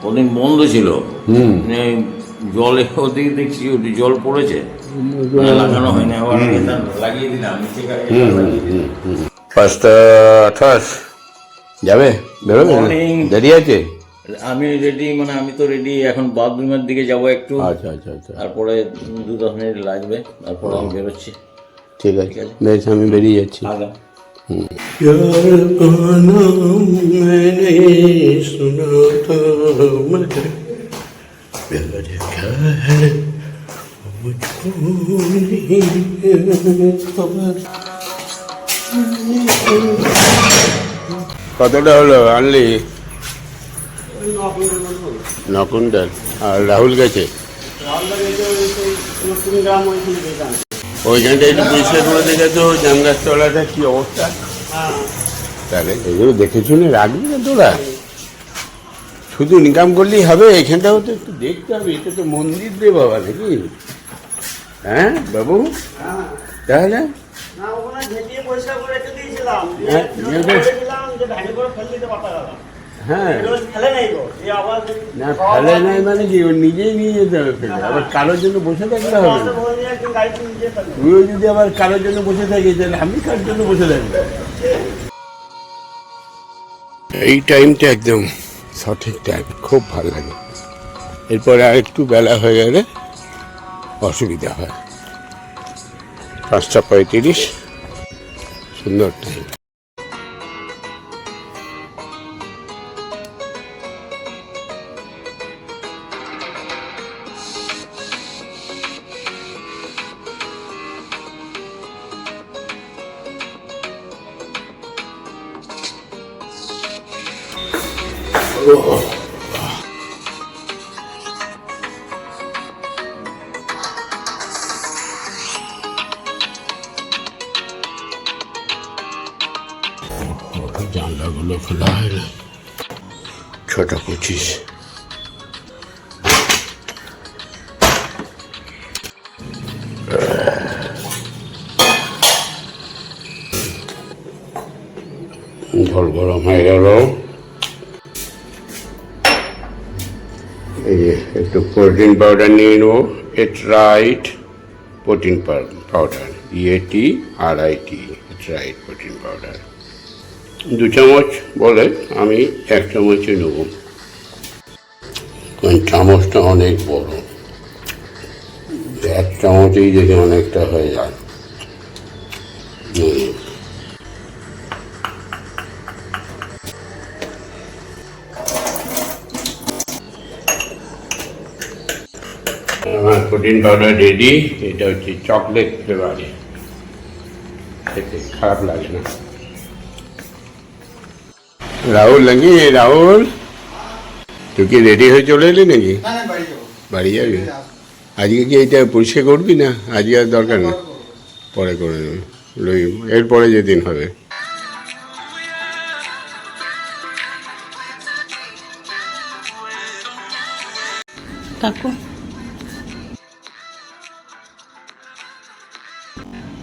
ওদিন বন্ধ ছিল। জলে ওদিকে দেখছি জল পড়েছে, লাগানো হয়নি, আবার লাগিয়ে দিলাম নিচে। 5:28 যাবে, বেরোবে, দেরি আছে। আমি রেডি, মানে আমি তো রেডি, এখন বাথরুমের দিকে যাব একটু। আচ্ছা আচ্ছা আচ্ছা, তারপরে 2-10 মিনিট লাগবে, তারপরে আমি বেরোচ্ছি। ঠিক আছে, বেশ, আমি বেরিয়ে যাচ্ছি। আগা प्यार का नाम मैंने सुना था मगर प्यार क्या है मुझको नहीं खबर। কতটা হলো আনলি? 9 কুইন্টাল। আর রাহুল গেছে ওইখানটা একটু পরিষ্কার করে দেখে তো জাম গাছ তলাটা কি অবস্থা। তাহলে এগুলো দেখে শুনে রাখবি না তোরা, শুধু ইনকাম করলেই হবে? এখানটাও তো একটু দেখতে হবে, এটা তো মন্দির রে বাবা, নাকি? হ্যাঁ বাবু, তাহলে হ্যাঁ, না ফেলে নাই মানে কি, ও নিজেই নিয়ে যেতে হবে ফেলে, আবার কারোর জন্য বসে থাকলে হবে না। তুইও যদি আবার কারোর জন্য বসে থাকিস তাহলে আমি কার জন্য বসে থাকবো? এই টাইমটা একদম সঠিক টাইম, খুব ভালো লাগে। এরপরে আর একটু বেলা হয়ে গেলে অসুবিধা হয়। 5:35, সুন্দর টাইম। জানলাগুলো খোলা হয় না। 6:25। জল গরম হয়ে গেল, এই একটু প্রোটিন পাউডার নিয়ে নেবো। Eat right protein powder, EAT eat right protein powder 2 চামচ বলে, আমি 1 চামচে নেব, কারণ চামচটা অনেক বড়, 1 চামচেই যদি অনেকটা হয়ে যায়। আমার প্রোটিন পাউডার রেডি। এটা হচ্ছে চকলেট ফ্লেভারে, খেতে খারাপ লাগে না। রাহুল, নাকি রাহুল, তুই কি রেডি হয়ে চলে এলি নাকি? বাড়ি যাবি? আজকে কি এইটা পরিষ্কার করবি না? আজকে আর দরকার নেই, পরে করে নেবে, এরপরে যেদিন হবে। কাকু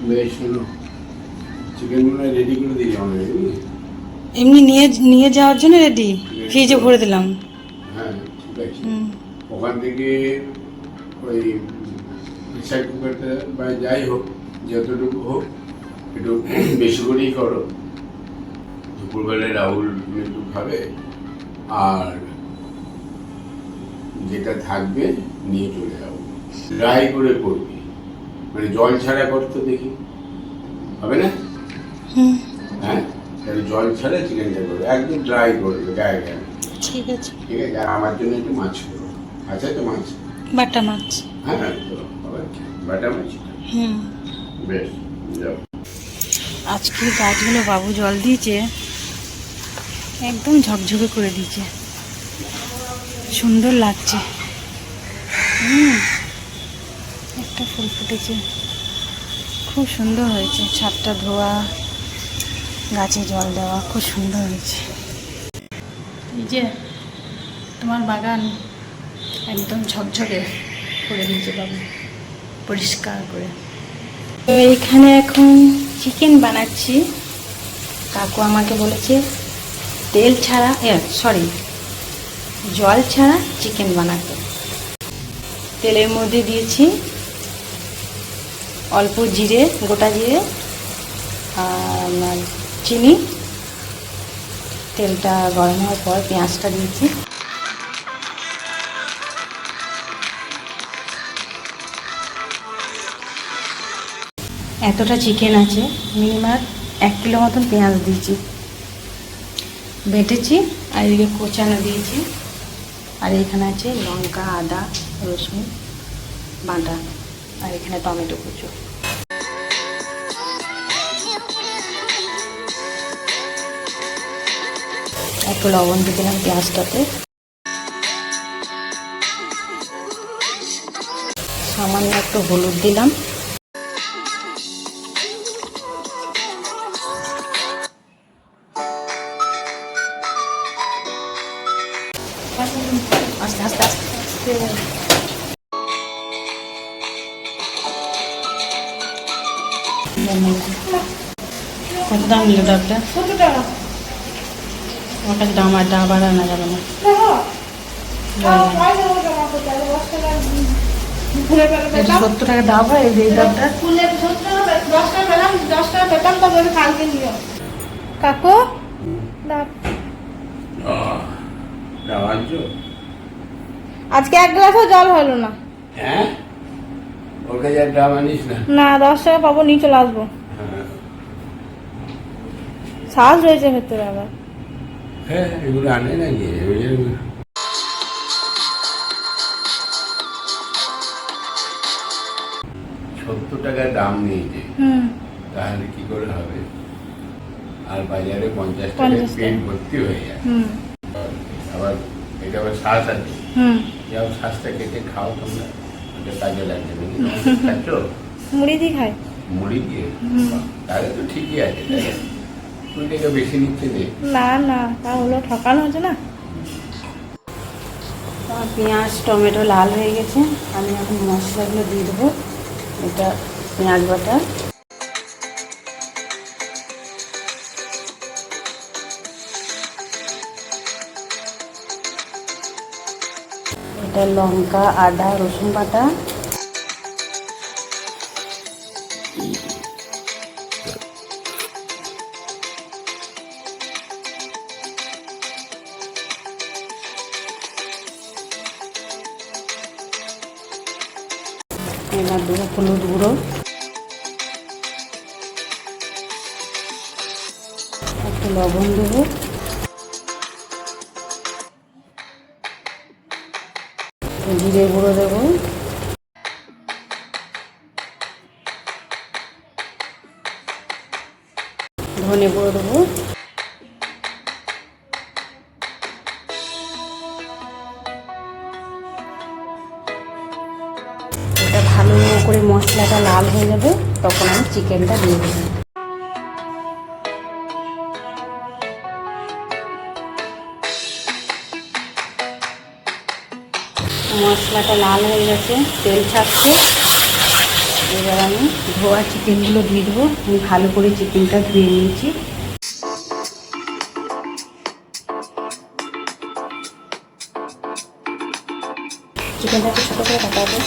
বেশ, শোনো, চিকেনগুলো রেডি করে দিই আমি। এমনি নিয়ে যাওয়ার জন্য রেডি, ফ্রিজে ভরে দিলাম। হ্যাঁ ঠিক আছে। ওখান থেকে ওই প্রেসার কুকারটা বা যাই হোক, যতটুকু হোক একটু বেশি করেই করো। দুপুরবেলায় রাহুল একটু খাবে, আর যেটা থাকবে নিয়ে চলে যাবো। ড্রাই করে করবি, মানে জল ছাড়া করতে দেখি, হবে না? হ্যাঁ, তাহলে জল ছাড়া চিকেনটা করবে, একদম ড্রাই করবে গায়ে গায়ে। ঠিক আছে, ঠিক আছে। আর আমার জন্য একটু মাছ করবো, আছে তো মাছ? বাটা মাছ। হ্যাঁ, তো হবে বাটা মাছ। বেশ, যাও। আজকে গাছগুলো বাবু জল দিয়েছে, একদম ঝকঝকে করে দিয়েছে, সুন্দর লাগছে। একটা ফুল ফুটেছে, খুব সুন্দর হয়েছে। ছাদটা ধোয়া, গাছে জল দেওয়া, খুব সুন্দর হয়েছে। এই যে তোমার বাগান একদম ঝকঝকে করে দিয়েছে বাবু, পরিষ্কার করে। তো এইখানে এখন চিকেন বানাচ্ছি। কাকু আমাকে বলেছে তেল ছাড়া, জল ছাড়া চিকেন বানাতে। তেলের মধ্যে দিয়েছি অল্প জিরে, গোটা জিরে আর চিনি। তেলটা গরম হওয়ার পর পেঁয়াজটা দিয়েছি। এতটা চিকেন আছে, মিনিমাম 1 কিলো মতন পেঁয়াজ দিয়েছি, বেটেছি। আর এদিকে কোচানো দিয়েছি। আর এখানে আছে লঙ্কা, আদা, রসুন বাটা, আর এখানে টমেটো কুচো। একটু লবণ দিয়ে দিলাম পেঁয়াজটাতে, সামান্য একটু হলুদ দিলাম, আস্তে আস্তে আস্তে আস্তে। কত দাম নিল ডাবটা? 70 টাকা। আমার কাছে দাম আর ডাব আর আনা যাবে না। ফুলে পেলে পেতাম। 70 টাকা ডাব হয় এই ডাবটা? ফুলে 70 টাকা, 10 টাকা পেলাম, 10 টাকা পেতাম তো বলে কালকে নিও। কাকু ডাব। আনছো? আজকে 1 গ্লাসও জল হলো না। হ্যাঁ, ওর কাছে আর ডাব আনিস না। না, 10 টাকা পাবো, নিয়ে চলে আসবো। শ্বাস রয়েছে ভেতরে আবার। হ্যাঁ, এগুলো আনে নাকি? 70 টাকার দাম নিয়েছে, তাহলে কি করে হবে? আর বাজারে 50 টাকা পেন ভর্তি হয়ে যায়। আবার এটা আবার শ্বাস আছে, যাও শ্বাসটা কেটে খাও তোমরা, ওটা কাজে লাগবে নাকি? খাচ্ছ মুড়ি দিয়ে খাই। মুড়ি দিয়ে? তাহলে তো ঠিকই আছে, তাই না? 20 টাকা বেশি নিচ্ছে রে। না না, তা হলো ঠকানো হচ্ছে না। পেঁয়াজ টমেটো লাল হয়ে গেছে, আমি এখন মশলাগুলো দিয়ে দেবো। এটা পেঁয়াজ বাটা, এটা লঙ্কা, আদা, রসুন বাটা, এবার দেবো হলুদ গুঁড়ো, একটু লবণ দেবো, জিরে গুঁড়ো দেবো, ধনে গুঁড়ো দেবো, এটা ভালো করে মশলাটা লাল হয়ে যাবে, তখন আমি চিকেনটা দিয়ে দেবো। মশলাটা লাল হয়ে গেছে, তেল ছাড়ছে। এবার আমি ধোয়া চিকেনগুলো দিয়ে দেবো। আমি ভালো করে চিকেনটা ধুয়ে নিয়েছি। চিকেনটা একটু ছোটো করে কাটা হবে।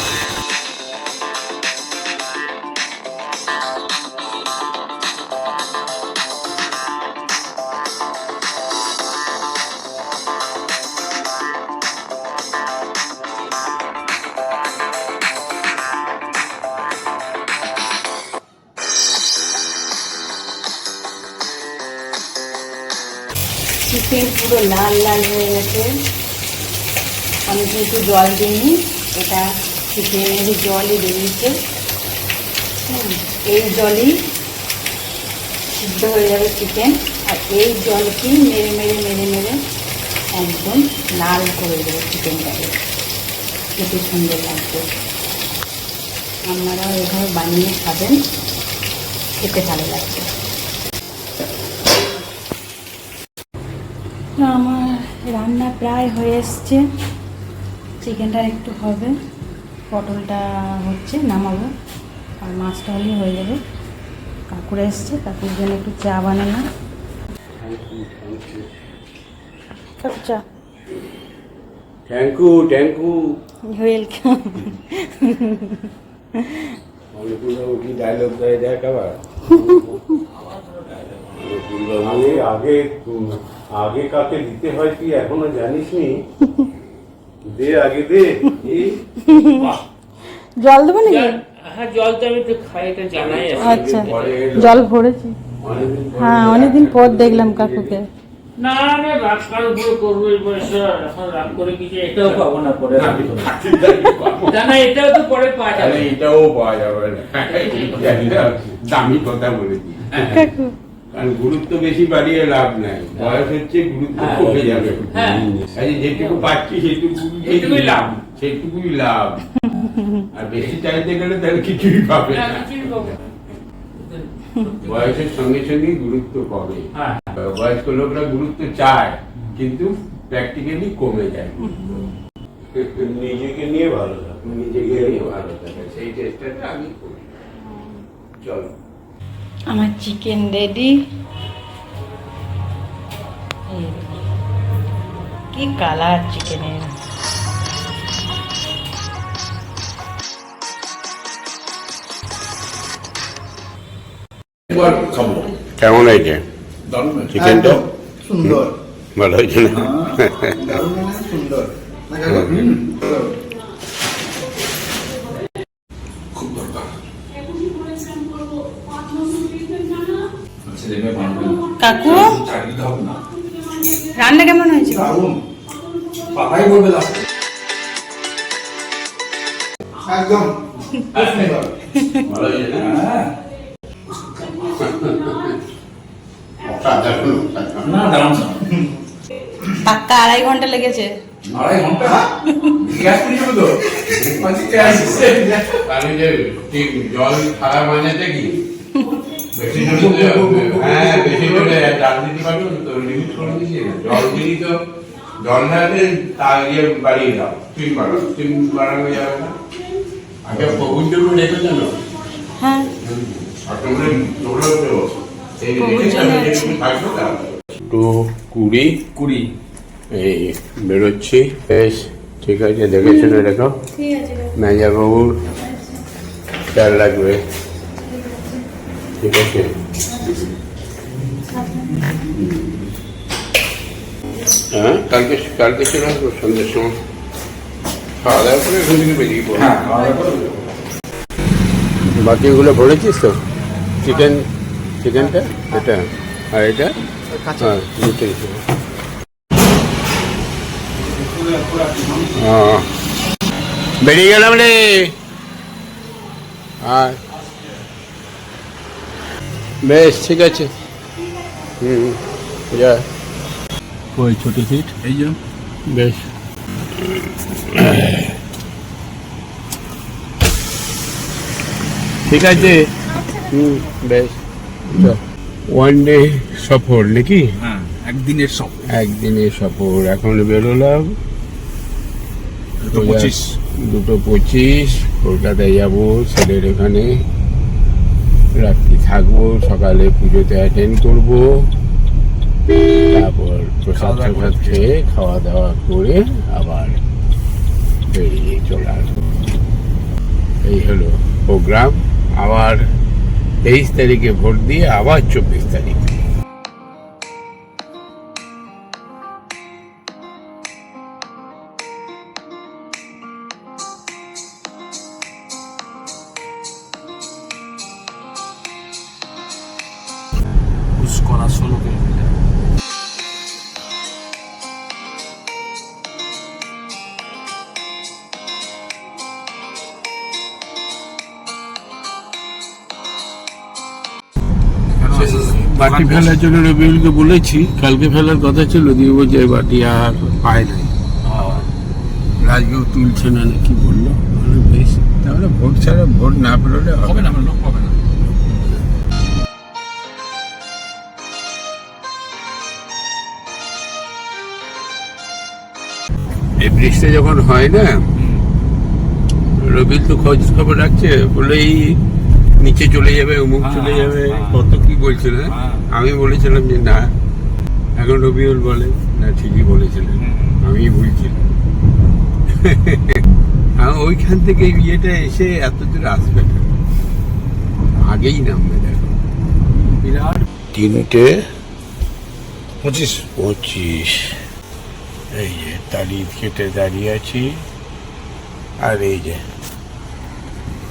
চিকেন পুরো লাল লাল হয়ে গেছে। আমি কিন্তু জল দিইনি, এটা চিকেনের জলই বেরিয়েছে। এই জলই সিদ্ধ হয়ে যাবে চিকেন। আর এই জলকেই মেরে মেরে মেরে মেরে একদম লাল করে দেবো চিকেনটাকে, খেতে সুন্দর লাগবে। আপনারাও এভাবে বানিয়ে খাবেন, খেতে ভালো লাগবে। আমার রান্না প্রায় হয়ে এসছে, চিকেনটা একটু হবে, পটলটা হচ্ছে, নামাবো, আর মাছটা হলেই হয়ে যাবে। কাকুরা এসছে, কাকুর জন্য একটু চা বানালাম। চা ট্যাঙ্কু ওয়েলকাম। অনুকূলবাবু কি ডায়লগ দেয় দেখ আবার। অনুকূলবাবু আগে কাকে দিতে হয় তুই এখনো জানিস নি? দে আগে দে। জল দেবো নাকি? হ্যাঁ জল তো আমি একটু খাই, এটা জানাই আছে। আচ্ছা, জল ভরেছি। হ্যাঁ, অনেকদিন পর দেখলাম কাকুকে। না না, রাগ কার উপরে করবো এই বয়সে? এখন রাগ করে কি যে এটাও পাবো না পরে? না না, এটাও তো পরে পাওয়া যাবে। এটাও পাওয়া যাবে না, দামি কথা বলেছি। কাকু কারণ গুরুত্ব বেশি বাড়িয়ে লাভ নাই, বয়স হচ্ছে গুরুত্ব কমে যাবে। হ্যাঁ। যেটুকু পাচ্ছি এইটুকুই লাভ। সেটুকুই লাভ, আর বেশি চাইতে গেলে তাহলে কিছুই পাবে না। বয়সের সঙ্গে সঙ্গে গুরুত্ব কমে। হ্যাঁ। বয়স্ক লোকরা গুরুত্ব চায় কিন্তু প্র্যাকটিক্যালি কমে যায়। নিজেকে নিয়ে ভালো থাকে, নিজেকে নিয়ে ভালো থাকে, সেই চেষ্টাটা আমি করি। চলো, আমার চিকেন রেডি। কি কালার চিকেনের! কেমন হয়েছে চিকেনটা? সুন্দর, ভালো হয়েছে না? সুন্দর। খুব দরকার। কাকু রান্না কেমন হয়েছে? দারুণ, পাপাই বলবে লাস্টে। একদম খুব সুন্দর। ভালো হয়েছে না? হ্যাঁ। না দাঁড়ান, পাক্কা 2.5 ঘন্টা লেগেছে। 2.5 ঘন্টা গ্যাস পুড়ে যাবে তো। আমি যে ঠিক জল খারাপ বানাতে কি বেশি জোরে, হ্যাঁ বেশি জোরে জাল দিতে পারবো তো, লিমিট করে দিচ্ছি না। জল দিই তো জল ঢালতে তার ইয়ে বাড়িয়ে দাও, স্টিম বাড়ানো যাবে না। আগে প্রভুর জন্য রেখে জানো, হ্যাঁ, তো 20 এই বেরোচ্ছি। বেশ ঠিক আছে, দেখে শুনে রেখো। ঠিক আছে। মেজাবাবুর খেয়াল লাগবে, ঠিক আছে? হ্যাঁ, কালকে চলে আসবো সন্ধ্যের সময়, খাওয়া দাওয়া করে এখান থেকে বেরিয়ে পড়বো। হ্যাঁ, খাওয়া দাওয়া করে বাকিগুলো ভরেছিস তো? চিকেনটা এটা আর এটা, হ্যাঁ দুটোই। বেরিয়ে গেলাম রে। আর বেশ ঠিক আছে। যা ওই ছোট সিট, এই যে বেশ। ঠিক আছে, বেশ। ওয়ান ডে সফর নাকি? হ্যাঁ, একদিনের সব। একদিনের সফর। এখন বেরোলাম 2:25 কলকাতায় যাবো, ছেলের ওখানে রাত্রি থাকবো, সকালে পুজোতে অ্যাটেন্ড করবো, তারপর প্রসাদ খেয়ে খাওয়া দাওয়া করে আবার বেরিয়ে চলে আসবো। এই হলো প্রোগ্রাম। আবার 23 তারিখে ভোট দিয়ে আবার 24 তারিখ। করা 16 কিলোমিটার। বাটি ফেলার জন্য রবিউলকে বলেছি, কালকে ফেলার কথা ছিল, দিয়ে বলছে বাটি আর পায় নাই, রাজকেও তুলছে না কি বললো। বেশ, তাহলে ভোট ছাড়া, ভোট না পেরোলে হবে না, লোক পাবে না। এই বৃষ্টি যখন হয় না, রবিউল তো খোঁজ খবর রাখছে, বলে এই নিচে চলে যাবে, অমুক চলে যাবে, কত কি বলছিল। আমি বলেছিলাম যে না, এখন রবিউল বলে না ঠিকই বলেছিলেন, আমি ভুলছিলাম। ওইখান থেকে ইয়েটা এসে এত দূর আসবে না, আগেই নামবে। দেখো বিরাট 3:25। এই যে তালি কেটে দাঁড়িয়ে আছি, আর এই যে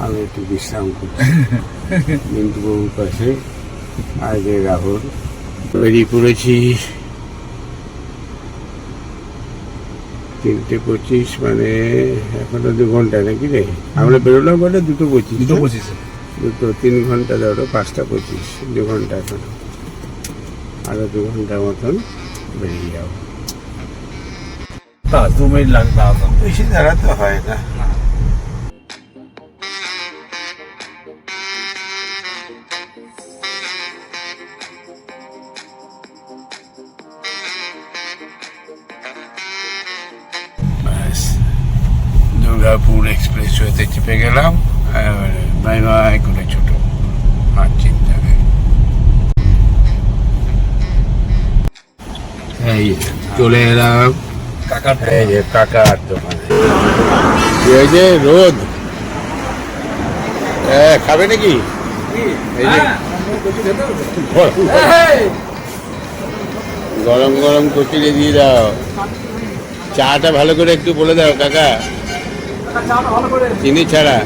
আমি একটু বিশ্রাম করছি মিন্টুবাবুর পাশে। আর যে রাহুল বেরিয়ে পড়েছি 3:25, মানে এখনো 2 ঘন্টা নাকি রে? আমরা বেরোলাম বলে 2:25, 3 ঘন্টা ধরো, 5:25, 2 ঘন্টা এখনো, আরো 2 ঘন্টার মতন বেরিয়ে যাবো। 2 মিনিট লাগবে আসা। বেশি দাঁড়াতে হয় না। ব্যাস, দুর্গাপুর এক্সপ্রেসওয়েতে চেপে গেলাম, বাই বাই করে ছোট, আর চিন্তা নেই। এই চলে এলাম কাকার এই যে কাকার দোকানে। এই যে রোদ, খাবে নাকি? এই যে গরম গরম কচুরি দিয়ে দাও, চাটা ভালো করে একটু বলে দাও কাকা, চিনি ছাড়া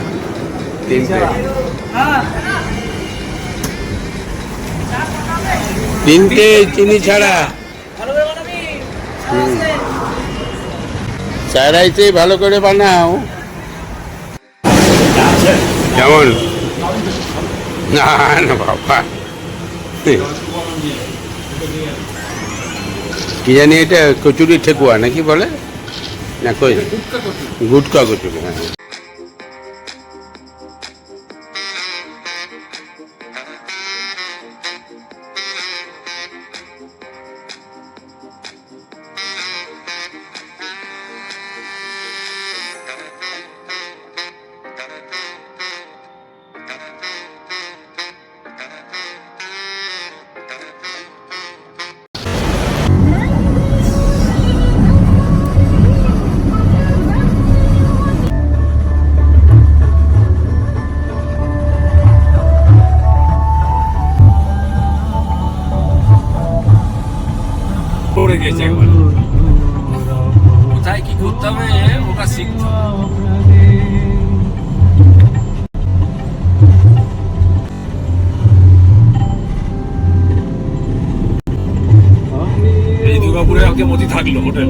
3টে চিনি ছাড়া। চা রাইসে ভালো করে বানাও। কেমন? না না বাবা, কি জানি এটা কচুরি ঠেকুয়া নাকি বলে না, কই গুটকা কচুরি। হ্যাঁ, পড়ে গেছে একবার। কোথায় কি করতে হবে ওটা শিখতে হবে। এই দুর্গাপুরে আগে মতি থাকলো হোটেল,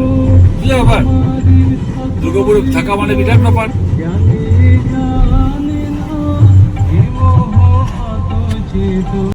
কি ব্যাপার? দুর্গাপুরে থাকা মানে বিরাট ব্যাপার।